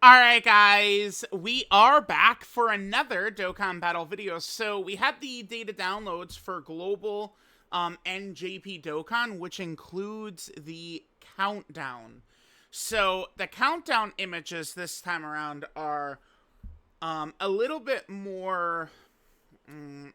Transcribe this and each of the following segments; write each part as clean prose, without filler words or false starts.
Alright guys, we are back for another Dokkan Battle video. So we have the data downloads for global NJP Dokkan, which includes the countdown. So the countdown images this time around are a little bit more,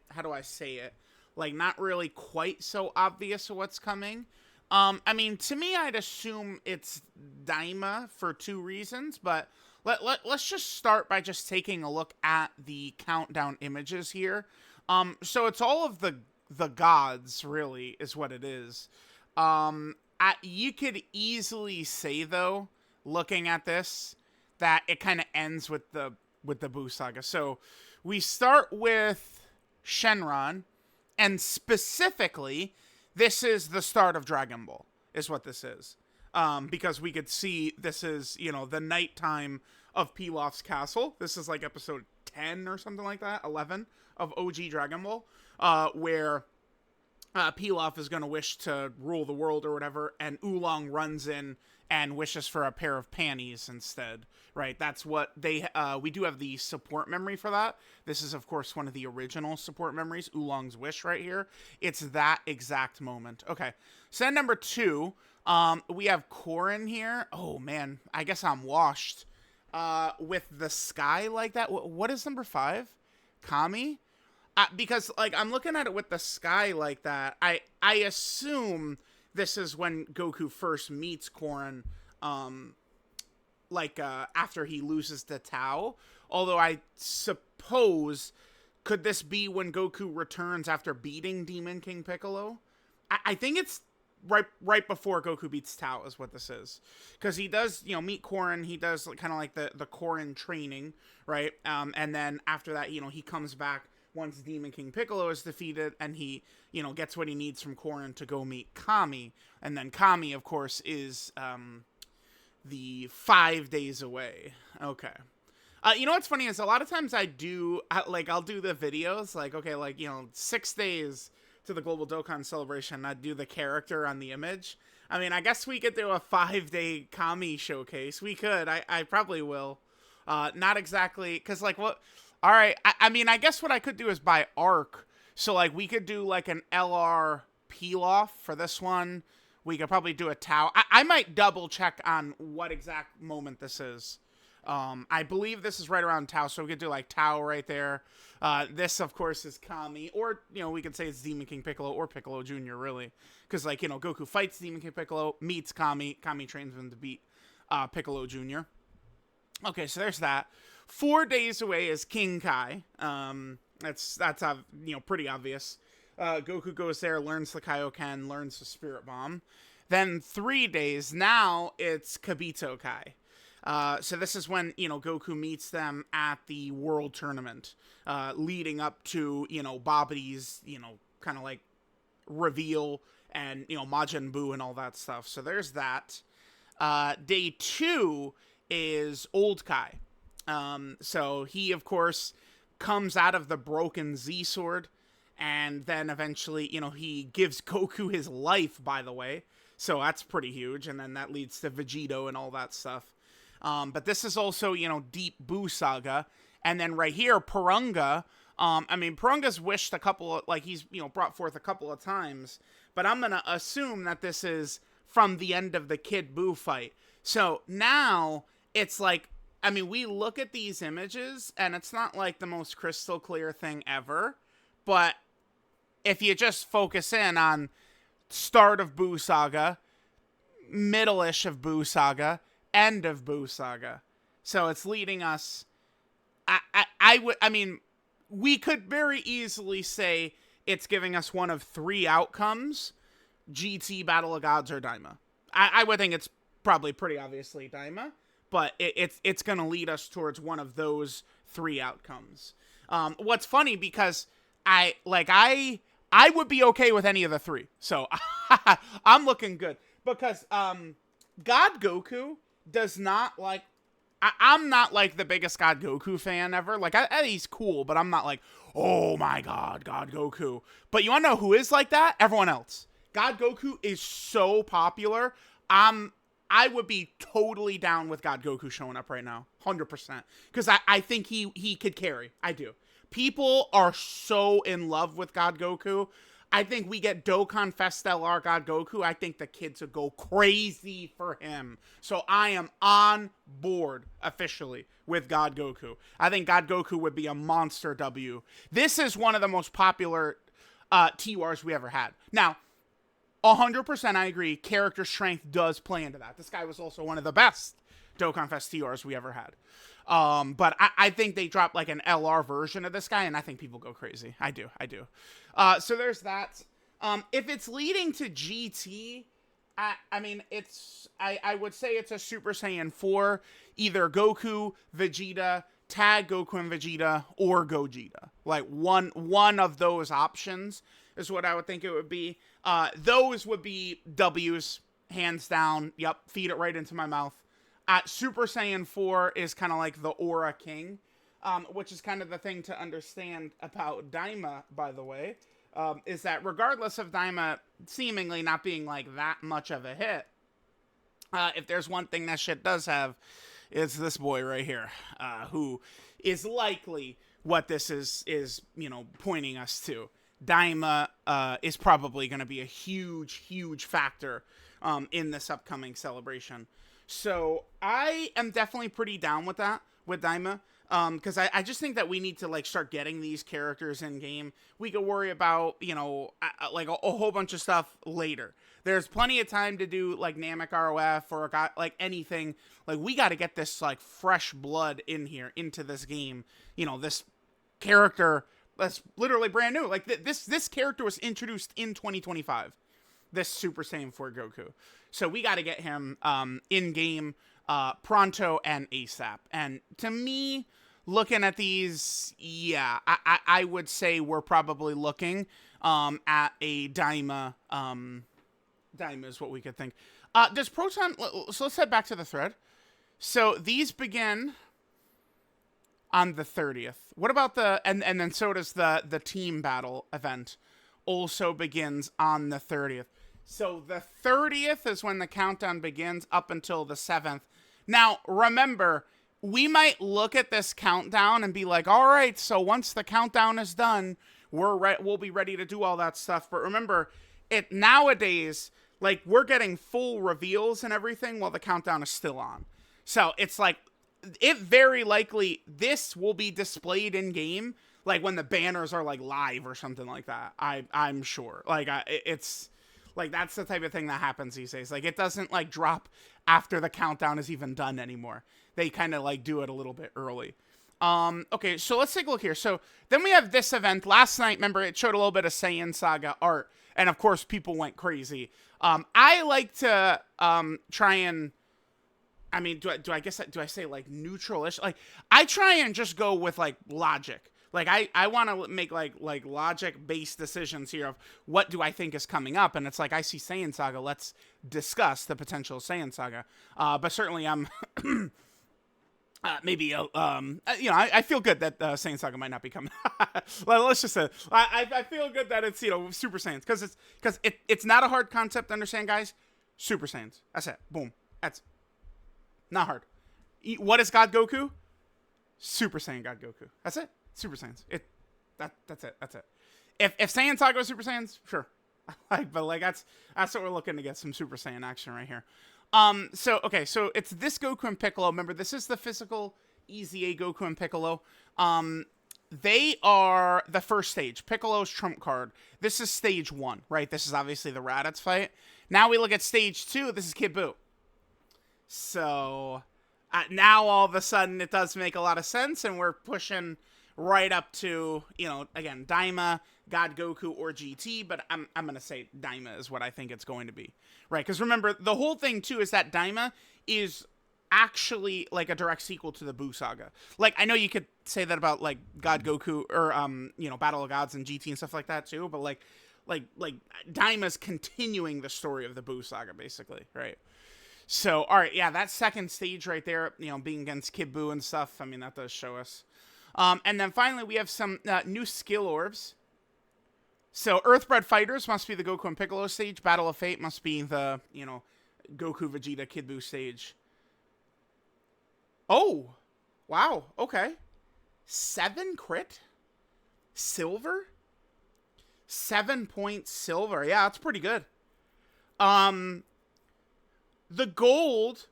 how do I say it? Like not really quite so obvious what's coming. I mean, to me, I'd assume it's Daima for two reasons, but let's just start by just taking a look at the countdown images here. So it's all of the gods, really, is what it is. You could easily say, though, looking at this, that it kind of ends with the Buu Saga. So we start with Shenron, and specifically, this is the start of Dragon Ball, is what this is. Because we could see this is, the nighttime of Pilaf's castle. This is like episode 10 or something like that, 11 of OG Dragon Ball, where Pilaf is going to wish to rule the world or whatever, and Oolong runs in and wishes for a pair of panties instead, right? That's what we do have the support memory for that. This is, of course, one of the original support memories, Oolong's wish right here. It's that exact moment. Okay, so then number 2, we have Korin here. Oh, man, I guess I'm washed. With the sky like that. What is number 5? Kami? Because, like, I'm looking at it with the sky like that. I assume this is when Goku first meets Korin, after he loses to Tao. Although I suppose, could this be when Goku returns after beating Demon King Piccolo? I think it's right before Goku beats Tao is what this is. Because he does, meet Korin. He does kind of like the Korin training, right? And then after that, he comes back once Demon King Piccolo is defeated, and he, gets what he needs from Korin to go meet Kami. And then Kami, of course, is the 5 days away. Okay. What's funny is a lot of times I'll do the videos, 6 days to the Global Dokkan Celebration. I'd do the character on the image. I mean, I guess we could do a 5-day Kami showcase. We could. I probably will. Not exactly, because, what... All right, I mean, I guess what I could do is by arc. So, we could do, an LR peel-off for this one. We could probably do a Tao. I might double-check on what exact moment this is. I believe this is right around Tao, so we could do, Tao right there. This, of course, is Kami. Or, we could say it's Demon King Piccolo or Piccolo Jr., really. Because, Goku fights Demon King Piccolo, meets Kami. Kami trains him to beat Piccolo Jr. Okay, so there's that. 4 days away is King Kai. That's pretty obvious. Goku goes there, learns the Kaioken, learns the Spirit Bomb. Then 3 days, now it's Kibito Kai. So this is when, Goku meets them at the World Tournament, leading up to, Babadi's, kind of reveal and, Majin Buu and all that stuff. So there's that. Day 2 is Old Kai. So he, of course, comes out of the broken Z-Sword, and then eventually, he gives Goku his life, by the way. So that's pretty huge, and then that leads to Vegito and all that stuff. But this is also, Deep Buu Saga. And then right here, Purunga. Purunga's wished a couple of, he's, brought forth a couple of times. But I'm going to assume that this is from the end of the Kid Buu fight. So now it's we look at these images, and it's not the most crystal clear thing ever. But if you just focus in on start of Buu Saga, middle-ish of Buu Saga, end of Buu Saga. So it's leading us... we could very easily say it's giving us one of 3 outcomes. GT, Battle of Gods, or Daima. I would think it's probably pretty obviously Daima. But it's going to lead us towards one of those 3 outcomes. What's funny, because I would be okay with any of the 3. So I'm looking good. Because God Goku does not I'm not the biggest God Goku fan ever. He's cool, but I'm not oh my God, God Goku. But you want to know who is like that? Everyone else. God Goku is so popular. I'm I would be totally down with God Goku showing up right now, 100%, because I think he could carry. I do. People are so in love with God Goku. I think we get Dokkan Festelar God Goku. I think the kids would go crazy for him. So I am on board officially with God Goku. I think God Goku would be a monster W. This is one of the most popular TURs we ever had. Now, 100% I agree, character strength does play into that. This guy was also one of the best Dokkan Fest TRs we ever had. But I think they dropped like an LR version of this guy, and I think people go crazy. I do. So there's that. If it's leading to GT, I mean, I would say it's a Super Saiyan 4, either Goku, Vegeta, tag Goku and Vegeta, or Gogeta. Like one of those options is what I would think it would be. Those would be W's, hands down. Yep, feed it right into my mouth. Super Saiyan 4 is kind of like the Aura King, which is kind of the thing to understand about Daima, by the way, is that regardless of Daima seemingly not being like that much of a hit, if there's one thing that shit does have, it's this boy right here, who is likely what this is pointing us to. Daima is probably going to be a huge factor in this upcoming celebration. So I am definitely pretty down with that, with Daima, because I just think that we need to like start getting these characters in game. We could worry about, like a whole bunch of stuff later. There's plenty of time to do like Namek ROF or like anything. Like we got to get this like fresh blood in here into this game. This character that's literally brand new. Like this character was introduced in 2025. This Super Saiyan 4 Goku. So we got to get him in game pronto and ASAP. And to me, looking at these, yeah, I would say we're probably looking at a Daima. Daima is what we could think. Does Proton... So let's head back to the thread. So these begin on the 30th. What about the... And then so does the team battle event. Also begins on the 30th. So the 30th is when the countdown begins up until the 7th. Now, remember, we might look at this countdown and be like, all right, so once the countdown is done, we'll be ready to do all that stuff. But remember, nowadays, like, we're getting full reveals and everything while the countdown is still on. So it's like, it very likely, this will be displayed in game, like when the banners are like live or something like that. I'm sure. Like, it's... Like, that's the type of thing that happens these days. Like, it doesn't, like, drop after the countdown is even done anymore. They kind of, like, do it a little bit early. Okay, so let's take a look here. So, then we have this event. Last night, remember, it showed a little bit of Saiyan Saga art. And, of course, people went crazy. I like to try and... I mean, do I say, like, neutral-ish? Like, I try and just go with, like, logic. Like, I want to make, like logic-based decisions here of what do I think is coming up. And it's like, I see Saiyan Saga. Let's discuss the potential Saiyan Saga. But certainly I'm... I feel good that Saiyan Saga might not be coming. Let's just say, I feel good that it's, Super Saiyans. Because it's not a hard concept to understand, guys. Super Saiyans. That's it. Boom. That's not hard. What is God Goku? Super Saiyan God Goku. That's it. Super Saiyans. That's it. That's it. If Saiyan Saga was Super Saiyans, sure. But that's what we're looking to get, some Super Saiyan action right here. So it's this Goku and Piccolo. Remember, this is the physical EZA Goku and Piccolo. They are the first stage. Piccolo's trump card. This is stage 1, right? This is obviously the Raditz fight. Now we look at stage 2. This is Kid Buu. So now all of a sudden it does make a lot of sense, and we're pushing right up to, again, Daima, God Goku, or GT, but I'm going to say Daima is what I think it's going to be, right? Because remember, the whole thing, too, is that Daima is actually, like, a direct sequel to the Buu Saga. Like, I know you could say that about, like, God Goku, or, Battle of Gods and GT and stuff like that, too, but, like Daima's continuing the story of the Buu Saga, basically, right? So, all right, yeah, that second stage right there, being against Kid Buu and stuff, I mean, that does show us. And then finally, we have some new skill orbs. So, Earthbred Fighters must be the Goku and Piccolo stage. Battle of Fate must be the, Goku Vegeta Kid Buu stage. Oh, wow. Okay. 7 crit? Silver? 7 points silver. Yeah, that's pretty good. The gold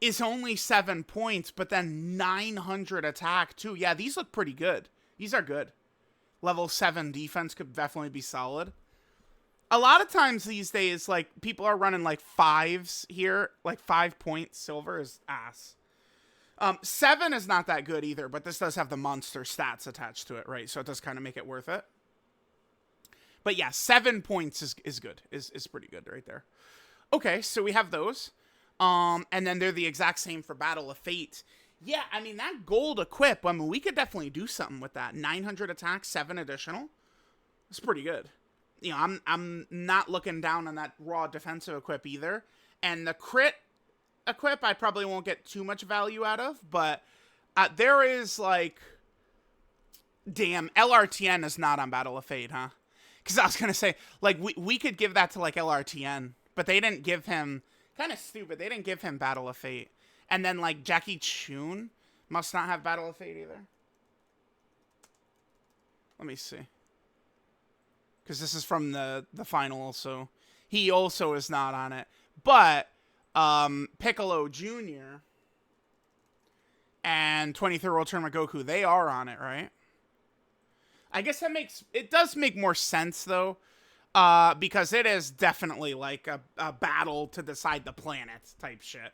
is only 7 points, but then 900 attack too. Yeah, these look pretty good. These are good. Level 7 defense could definitely be solid. A lot of times these days, like, people are running like 5s here. Like 5 points silver is ass. 7 is not that good either, but this does have the monster stats attached to it, right? So it does kind of make it worth it. But yeah, 7 points is good. Is pretty good right there. Okay, so we have those. And then they're the exact same for Battle of Fate. Yeah, I mean, that gold equip, I mean, we could definitely do something with that. 900 attack, 7 additional. It's pretty good. You know, I'm not looking down on that raw defensive equip either. And the crit equip, I probably won't get too much value out of, but there is, like... Damn, LRTN is not on Battle of Fate, huh? Because I was going to say, like, we could give that to, like, LRTN, but they didn't give him... Kind of stupid. They didn't give him Battle of Fate. And then, like, Jackie Chun must not have Battle of Fate either. Let me see. Because this is from the final, so he also is not on it. But Piccolo Jr. and 23rd World Tournament Goku, they are on it, right? I guess it does make more sense, though. Because it is definitely like a battle to decide the planets type shit.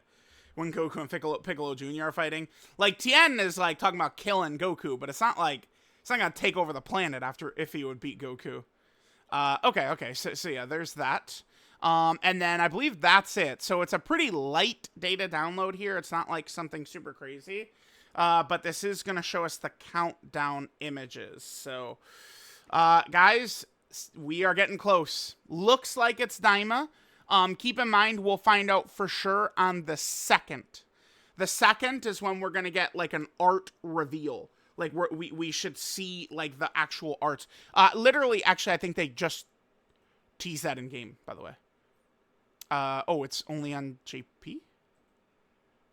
When Goku and Piccolo Jr. are fighting. Like, Tien is like talking about killing Goku, but it's not like, it's not gonna take over the planet if he would beat Goku. Okay, so yeah, there's that. And then I believe that's it. So it's a pretty light data download here. It's not like something super crazy. But this is gonna show us the countdown images. So, guys, we are getting close. Looks like it's Daima. Keep in mind, we'll find out for sure on the 2nd. The 2nd is when we're going to get, like, an art reveal. Like, we should see, like, the actual art. Literally, actually, I think they just teased that in-game, by the way. Oh, it's only on JP?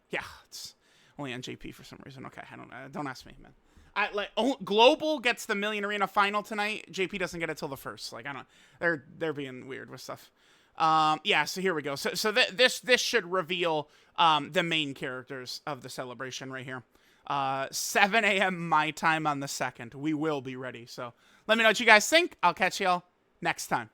Yeah, it's only on JP for some reason. Okay, don't ask me, man. Global gets the Million Arena final tonight. JP doesn't get it till the 1st. Like, I don't... They're being weird with stuff. Yeah, so here we go. So this should reveal the main characters of the celebration right here. 7 a.m. my time on the 2nd. We will be ready. So let me know what you guys think. I'll catch y'all next time.